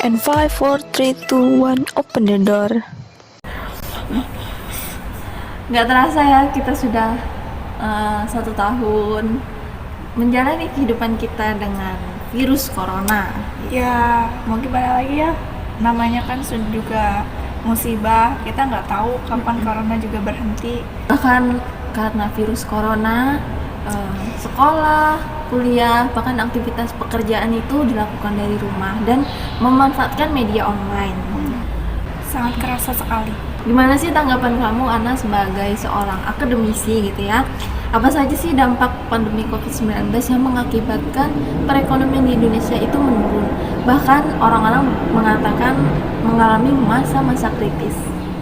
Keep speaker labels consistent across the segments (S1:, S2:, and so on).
S1: And 5, 4, 3, 2, 1, open the door.
S2: Nggak terasa ya, kita sudah 1 tahun menjalani kehidupan kita dengan virus corona.
S3: Ya, mau gimana lagi ya? Namanya kan sudah juga musibah, kita nggak tahu kapan corona juga berhenti.
S2: Bahkan karena virus corona, sekolah, kuliah, bahkan aktivitas pekerjaan itu dilakukan dari rumah dan memanfaatkan media online.
S3: Sangat kerasa sekali.
S2: Gimana sih tanggapan kamu, Ana, sebagai seorang akademisi gitu ya? Apa saja sih dampak pandemi COVID-19 yang mengakibatkan perekonomian di Indonesia itu menurun? Bahkan orang-orang mengatakan mengalami masa-masa kritis.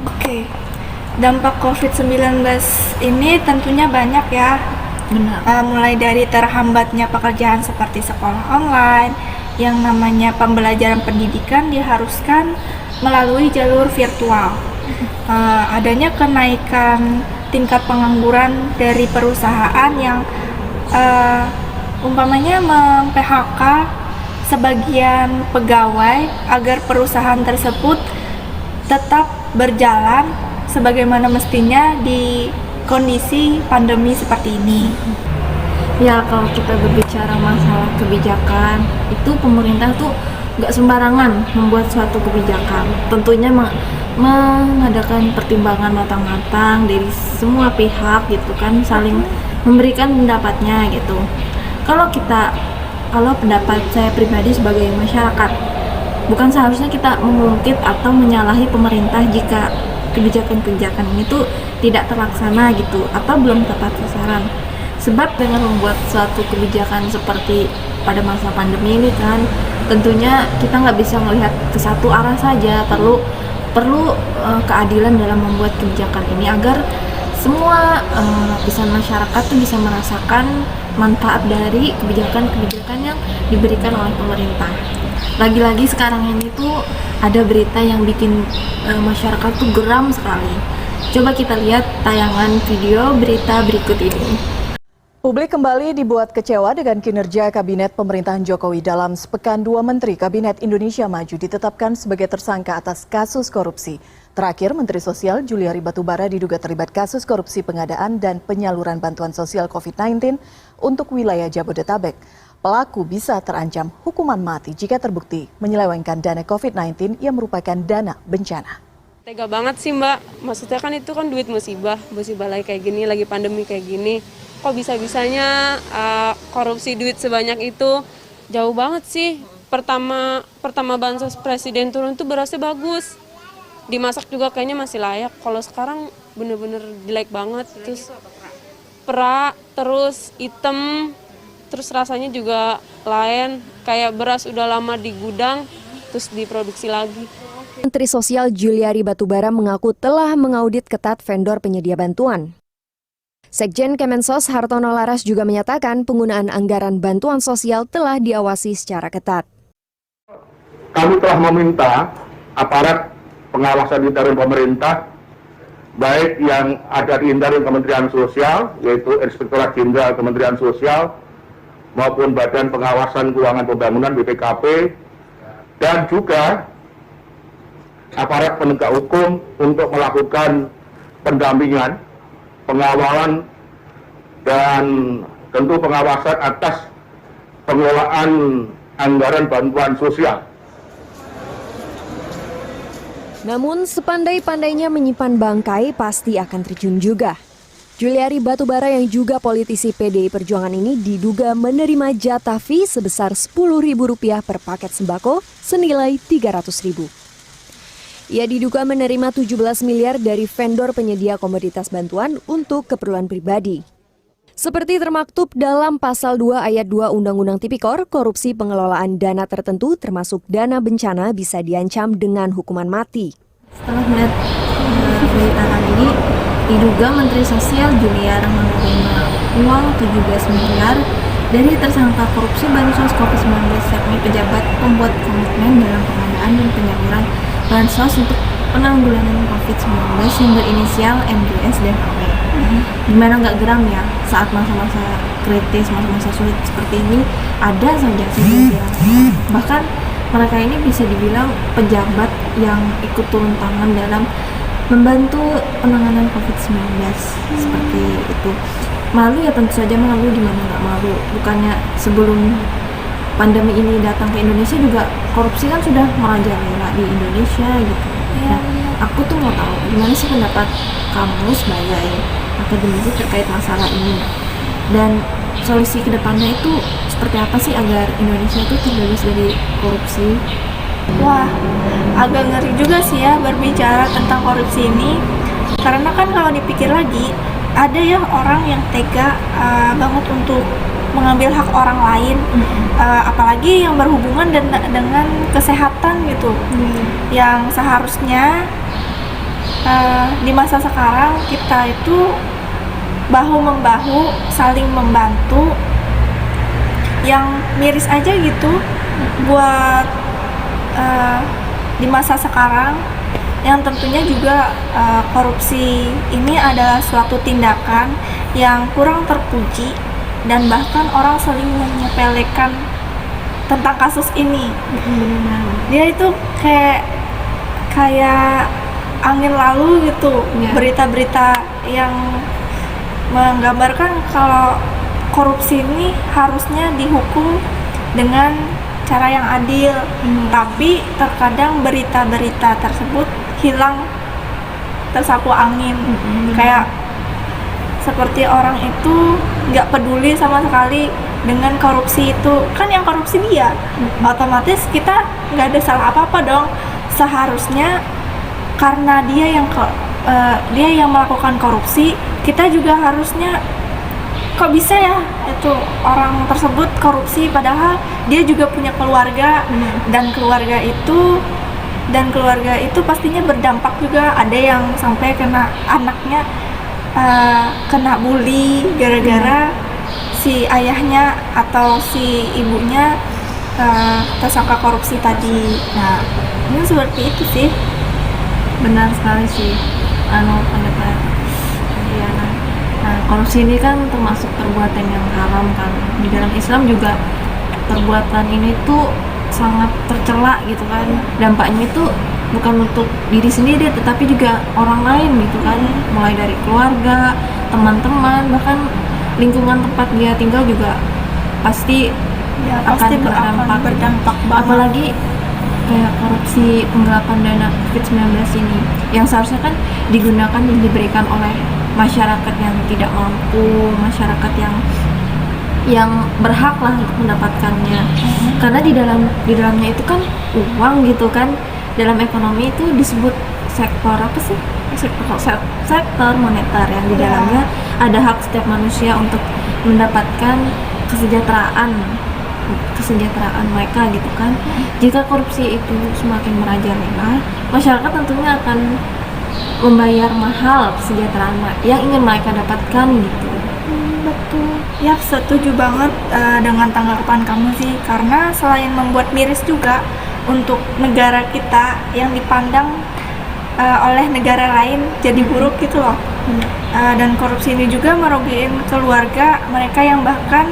S3: Oke, dampak COVID-19 ini tentunya banyak ya.
S2: Benar.
S3: Mulai dari terhambatnya pekerjaan seperti sekolah online, yang namanya pembelajaran pendidikan diharuskan melalui jalur virtual. Adanya kenaikan tingkat pengangguran dari perusahaan yang umpamanya mem-PHK sebagian pegawai agar perusahaan tersebut tetap berjalan sebagaimana mestinya di kondisi pandemi seperti ini.
S2: Ya, kalau kita berbicara masalah kebijakan, itu pemerintah tuh nggak sembarangan membuat suatu kebijakan. Tentunya mengadakan pertimbangan matang-matang dari semua pihak gitu kan, saling memberikan pendapatnya gitu. Kalau pendapat saya pribadi sebagai masyarakat, bukan seharusnya kita mengungkit atau menyalahi pemerintah jika kebijakan-kebijakan ini tuh tidak terlaksana gitu atau belum tepat sasaran. Sebab dengan membuat suatu kebijakan seperti pada masa pandemi ini kan, tentunya kita nggak bisa melihat ke satu arah saja, perlu keadilan dalam membuat kebijakan ini agar semua lapisan masyarakat tuh bisa merasakan manfaat dari kebijakan-kebijakan yang diberikan oleh pemerintah. Lagi-lagi sekarang ini tuh ada berita yang bikin masyarakat tuh geram sekali. Coba kita lihat tayangan video berita berikut ini.
S4: Publik kembali dibuat kecewa dengan kinerja Kabinet Pemerintahan Jokowi. Dalam sepekan, 2 Menteri Kabinet Indonesia Maju ditetapkan sebagai tersangka atas kasus korupsi. Terakhir, Menteri Sosial Juliari Batubara diduga terlibat kasus korupsi pengadaan dan penyaluran bantuan sosial COVID-19 untuk wilayah Jabodetabek. Pelaku bisa terancam hukuman mati jika terbukti menyelewengkan dana COVID-19 yang merupakan dana bencana.
S5: Tega banget sih Mbak, maksudnya kan itu kan duit musibah lagi kayak gini, lagi pandemi kayak gini. Kok bisa-bisanya korupsi duit sebanyak itu? Jauh banget sih. Pertama bansos presiden turun tuh berasnya bagus. Dimasak juga kayaknya masih layak. Kalau sekarang bener-bener jelek banget. Terus perak, terus hitam, terus rasanya juga lain. Kayak beras udah lama di gudang, terus diproduksi lagi.
S6: Menteri Sosial Juliari Batubara mengaku telah mengaudit ketat vendor penyedia bantuan. Sekjen Kemensos Hartono Laras juga menyatakan penggunaan anggaran bantuan sosial telah diawasi secara ketat.
S7: Kami telah meminta aparat pengawasan internal pemerintah, baik yang ada di internal Kementerian Sosial, yaitu Inspektorat Jenderal Kementerian Sosial, maupun Badan Pengawasan Keuangan Pembangunan BPKP, dan juga aparat penegak hukum untuk melakukan pendampingan, pengawalan, dan tentu pengawasan atas pengelolaan anggaran bantuan sosial.
S6: Namun sepandai-pandainya menyimpan bangkai pasti akan terjun juga. Juliari Batubara yang juga politisi PDI Perjuangan ini diduga menerima jatah fee sebesar Rp10.000 per paket sembako senilai Rp300.000. Ia diduga menerima 17 miliar dari vendor penyedia komoditas bantuan untuk keperluan pribadi. Seperti termaktub dalam Pasal 2 Ayat 2 Undang-Undang Tipikor, korupsi pengelolaan dana tertentu termasuk dana bencana bisa diancam dengan hukuman mati.
S2: Setelah melihat berita tadi, diduga Menteri Sosial Juliari menerima uang 17 miliar dari tersangka korupsi bansos COVID-19 yakni pejabat pembuat komitmen dalam pengadaan dan penyaluran bansos untuk penanggulangan COVID-19 yang berinisial MGS dan AW. Gimana nggak geram ya saat masa-masa kritis, masa-masa sulit seperti ini ada saja sih. Bahkan mereka ini bisa dibilang pejabat yang ikut turun tangan dalam membantu penanganan COVID-19 seperti itu. Malu ya tentu saja malu, di mana nggak malu. Bukannya sebelum pandemi ini datang ke Indonesia juga korupsi kan sudah merajalela di Indonesia gitu. Nah, aku tuh mau tahu gimana sih pendapat kamu sebagai akademisi terkait masalah ini, dan solusi kedepannya itu seperti apa sih agar Indonesia itu terbebas dari korupsi?
S3: Wah, agak ngeri juga sih ya berbicara tentang korupsi ini. Karena kan kalau dipikir lagi, ada ya orang yang tega banget untuk mengambil hak orang lain, apalagi yang berhubungan dengan kesehatan gitu, yang seharusnya di masa sekarang kita itu bahu membahu, saling membantu, yang miris aja gitu buat di masa sekarang, yang tentunya juga korupsi ini adalah suatu tindakan yang kurang terpuji dan bahkan orang sering menyepelekan tentang kasus ini. Dia itu kayak angin lalu gitu, berita-berita yang menggambarkan kalau korupsi ini harusnya dihukum dengan cara yang adil, tapi terkadang berita-berita tersebut hilang tersapu angin, kayak seperti orang itu nggak peduli sama sekali dengan korupsi itu. Kan yang korupsi dia, otomatis kita nggak ada salah apa-apa dong. Seharusnya karena dia yang melakukan korupsi, kita juga harusnya, kok bisa ya itu orang tersebut korupsi padahal dia juga punya keluarga, dan keluarga itu pastinya berdampak juga. Ada yang sampai kena anaknya kena bully gara-gara si ayahnya atau si ibunya tersangka korupsi tadi. Nah, ini seperti itu sih.
S2: Benar sekali sih pendapat Diana. Nah, korupsi ini kan termasuk perbuatan yang haram kan. Di dalam Islam juga perbuatan ini tuh sangat tercela gitu kan. Dampaknya itu bukan untuk diri sendiri tetapi juga orang lain gitu kan. Mulai dari keluarga, teman-teman, bahkan lingkungan tempat dia tinggal juga pasti akan berdampak banget. Apalagi kayak korupsi penggelapan dana COVID-19 ini yang seharusnya kan digunakan dan diberikan oleh masyarakat yang tidak mampu, masyarakat yang berhak lah untuk mendapatkannya. Karena di dalamnya itu kan uang gitu kan. Dalam ekonomi itu disebut sektor apa sih? Sektor moneter, yang di dalamnya ada hak setiap manusia untuk mendapatkan kesejahteraan mereka gitu kan. Jika korupsi itu semakin merajalela, masyarakat tentunya akan membayar mahal kesejahteraan yang ingin mereka dapatkan gitu.
S3: Betul. Ya, setuju banget dengan tanggapan kamu sih, karena selain membuat miris juga untuk negara kita yang dipandang oleh negara lain jadi buruk gitu loh. Dan korupsi ini juga merugikan keluarga mereka yang bahkan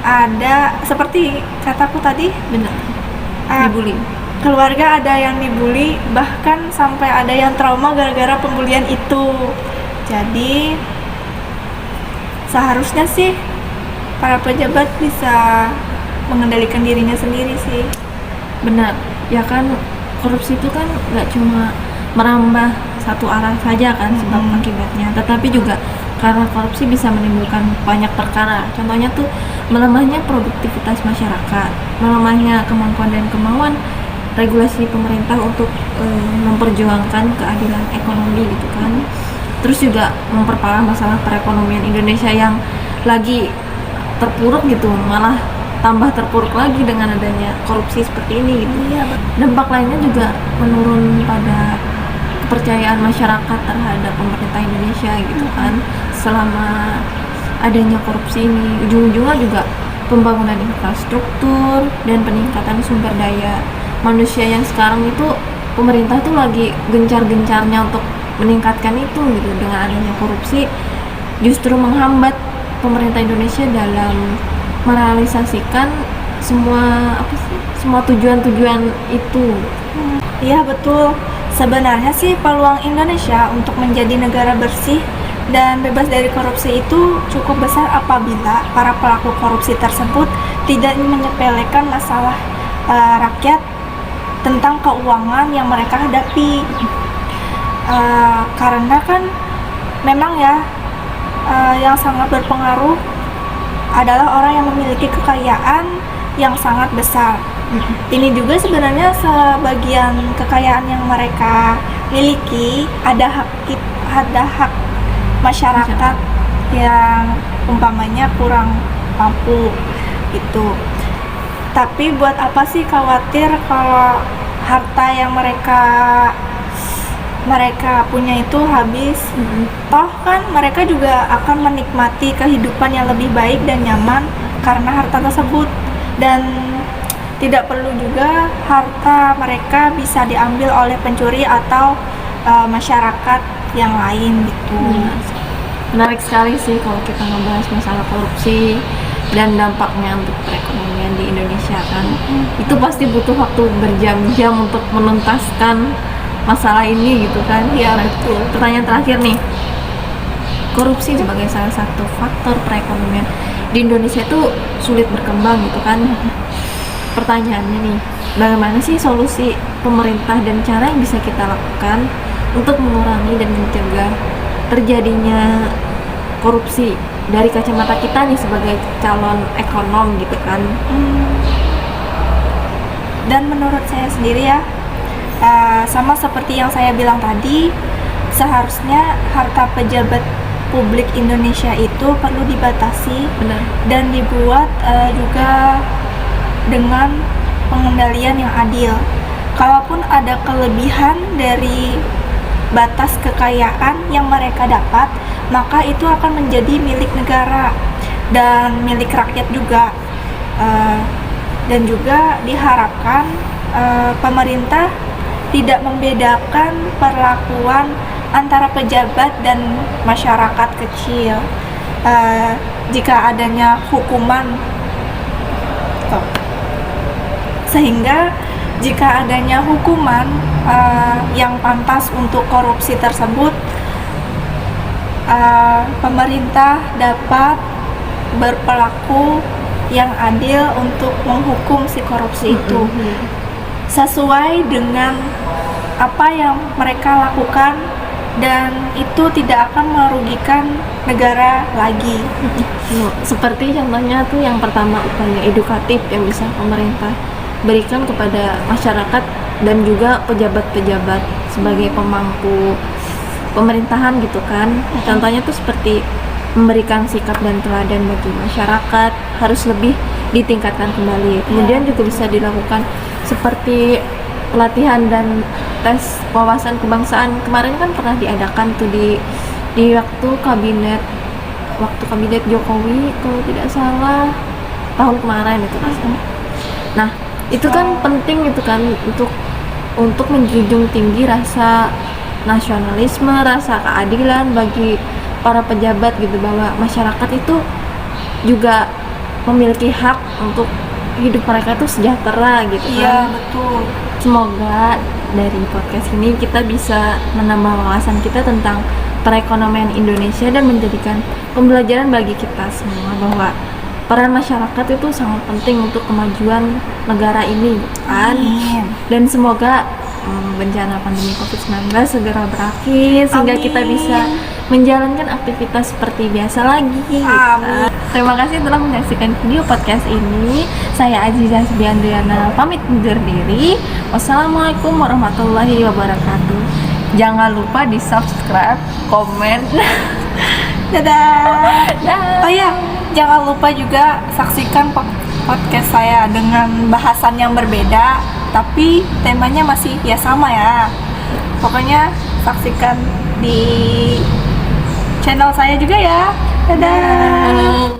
S3: ada, seperti kataku tadi, dibully. Keluarga ada yang dibully, bahkan sampai ada yang trauma gara-gara pembulian itu. Jadi seharusnya sih para pejabat bisa mengendalikan dirinya sendiri sih.
S2: Benar, ya kan korupsi itu kan nggak cuma merambah satu arah saja kan sebab akibatnya, tetapi juga karena korupsi bisa menimbulkan banyak perkara. Contohnya tuh melemahnya produktivitas masyarakat, melemahnya kemampuan dan kemauan regulasi pemerintah untuk memperjuangkan keadilan ekonomi gitu kan. Terus juga memperparah masalah perekonomian Indonesia yang lagi terpuruk gitu, malah tambah terpuruk lagi dengan adanya korupsi seperti ini gitu. Dampak lainnya juga menurun pada kepercayaan masyarakat terhadap pemerintah Indonesia gitu kan. Selama adanya korupsi ini, ujung-ujungnya juga pembangunan infrastruktur dan peningkatan sumber daya manusia yang sekarang itu pemerintah tuh lagi gencar-gencarnya untuk meningkatkan itu gitu. Dengan adanya korupsi justru menghambat pemerintah Indonesia dalam merealisasikan semua semua tujuan-tujuan itu.
S3: Iya betul. Sebenarnya sih peluang Indonesia untuk menjadi negara bersih dan bebas dari korupsi itu cukup besar apabila para pelaku korupsi tersebut tidak menyepelekan masalah rakyat tentang keuangan yang mereka hadapi. Karena kan memang ya yang sangat berpengaruh adalah orang yang memiliki kekayaan yang sangat besar. Ini juga sebenarnya sebagian kekayaan yang mereka miliki ada hak masyarakat yang umpamanya kurang mampu itu. Tapi buat apa sih khawatir kalau harta yang mereka punya itu habis? Toh kan mereka juga akan menikmati kehidupan yang lebih baik dan nyaman karena harta tersebut, dan tidak perlu juga harta mereka bisa diambil oleh pencuri atau masyarakat yang lain gitu.
S2: Menarik sekali sih kalau kita ngebahas masalah korupsi dan dampaknya untuk perekonomian di Indonesia kan. Itu pasti butuh waktu berjam-jam untuk menuntaskan masalah ini gitu kan.
S3: Iya betul.
S2: Pertanyaan terakhir nih, korupsi sebagai salah satu faktor perekonomian di Indonesia itu sulit berkembang gitu kan. Pertanyaannya nih, bagaimana sih solusi pemerintah dan cara yang bisa kita lakukan untuk mengurangi dan mencegah terjadinya korupsi dari kacamata kita nih sebagai calon ekonom gitu kan?
S3: Dan menurut saya sendiri ya, sama seperti yang saya bilang tadi, seharusnya harta pejabat publik Indonesia itu perlu dibatasi.
S2: Benar.
S3: Dan dibuat juga dengan pengendalian yang adil. Kalaupun ada kelebihan dari batas kekayaan yang mereka dapat, maka itu akan menjadi milik negara dan milik rakyat juga. Dan juga diharapkan pemerintah tidak membedakan perlakuan antara pejabat dan masyarakat kecil. Jika adanya hukuman, sehingga jika adanya hukuman yang pantas untuk korupsi tersebut, pemerintah dapat berperilaku yang adil untuk menghukum si korupsi itu sesuai dengan apa yang mereka lakukan, dan itu tidak akan merugikan negara lagi.
S2: Seperti contohnya tuh yang pertama, upaya edukatif yang bisa pemerintah berikan kepada masyarakat dan juga pejabat-pejabat sebagai pemangku pemerintahan gitu kan. Contohnya tuh seperti memberikan sikap dan teladan bagi masyarakat harus lebih ditingkatkan kembali. Kemudian juga bisa dilakukan seperti pelatihan dan tes wawasan kebangsaan. Kemarin kan pernah diadakan tuh di waktu kabinet Jokowi kalau tidak salah tahun kemarin itu kan. Nah, itu kan penting gitu kan untuk menjunjung tinggi rasa nasionalisme, rasa keadilan bagi para pejabat gitu, bahwa masyarakat itu juga memiliki hak untuk hidup mereka itu sejahtera gitu kan.
S3: Iya betul.
S2: Semoga dari podcast ini kita bisa menambah wawasan kita tentang perekonomian Indonesia dan menjadikan pembelajaran bagi kita semua bahwa peran masyarakat itu sangat penting untuk kemajuan negara ini kan.
S3: Amin.
S2: Dan semoga bencana pandemi COVID-19 segera berakhir sehingga kita bisa menjalankan aktivitas seperti biasa lagi gitu. Terima kasih telah menyaksikan video podcast ini. Saya Azizah Subiandriana pamit undur diri. Wassalamualaikum warahmatullahi wabarakatuh. Jangan lupa di subscribe, komen.
S3: Dadah. Oh ya, jangan lupa juga saksikan podcast saya dengan bahasan yang berbeda, tapi temanya masih ya sama ya. Pokoknya saksikan di channel saya juga ya. Dadah.